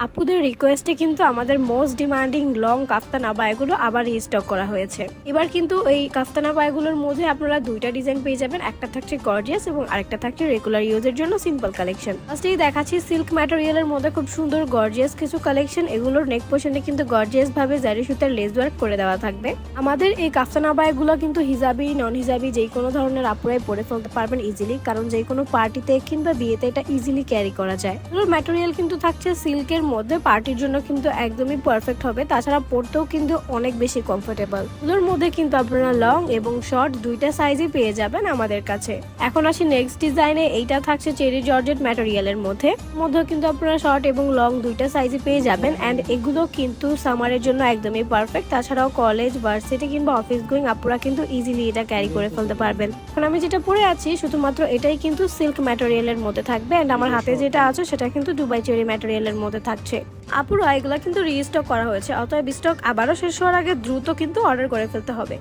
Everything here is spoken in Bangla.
আপুদের রিকোয়েস্টে কিন্তু আমাদের মোস্ট ডিমান্ডিং লং কাফতান আবায়াগুলো আবার রিস্টক করা হয়েছে। এবার কিন্তু এই কাফতান আবায়াগুলোর মধ্যে আপনারা দুইটা ডিজাইন পেয়ে যাবেন, একটা থাকছে গর্জিয়াস এবং আরেকটা থাকছে রেগুলার ইউজের জন্য সিম্পল কালেকশন। ফার্স্টেই দেখাচ্ছি সিল্ক ম্যাটেরিয়ালের মধ্যে খুব সুন্দর গর্জিয়াস কিছু কালেকশন। এগুলোর নেক পোর্শনে কিন্তু গর্জিয়াস ভাবে জারি সুতার লেস ওয়ার্ক করে দেওয়া থাকবে। আমাদের এই কাফতান আবায়াগুলো কিন্তু হিজাবি নন হিজাবি যে কোনো ধরনের আপুরাই পরে ফেলতে পারবেন ইজিলি, কারণ যে কোনো পার্টিতে কিংবা বিয়েতে এটা ইজিলি ক্যারি করা যায়। এগুলোর ম্যাটেরিয়াল কিন্তু থাকছে সিল্কের মধ্যে, পার্টির জন্য কিন্তু একদমই পারফেক্ট হবে। তাছাড়া পরতেও কিন্তু অনেক বেশি কমফোর্টেবল। এগুলোর মধ্যে কিন্তু আপনারা লং এবং শর্ট দুইটা সাইজই পেয়ে যাবেন আমাদের কাছে। এখন আসি নেক্সট ডিজাইনে। এইটা থাকছে চেরি জর্জেট ম্যাটেরিয়ালের মধ্যে কিন্তু আপনারা শর্ট এবং লং দুইটা সাইজই পেয়ে যাবেন। এন্ড এগুলো কিন্তু সামারের জন্য একদমই পারফেক্ট। তাছাড়াও কলেজ, ভার্সিটি কিংবা অফিস গোয়িং আপুরা কিন্তু ইজিলি এটা ক্যারি করে ফেলতে পারবেন। এখন আমি যেটা পরে আছি শুধুমাত্র এটাই কিন্তু সিল্ক ম্যাটেরিয়ালের মধ্যে থাকবে। এন্ড আমার হাতে যেটা আছে সেটা কিন্তু দুবাই চেরি ম্যাটেরিয়ালের মধ্যে থাকছে। আপুরা এগুলা কিন্তু রিস্টক করা হয়েছে, অতএব স্টক আবারও শেষ হওয়ার আগে দ্রুত কিন্তু অর্ডার করে ফেলতে হবে।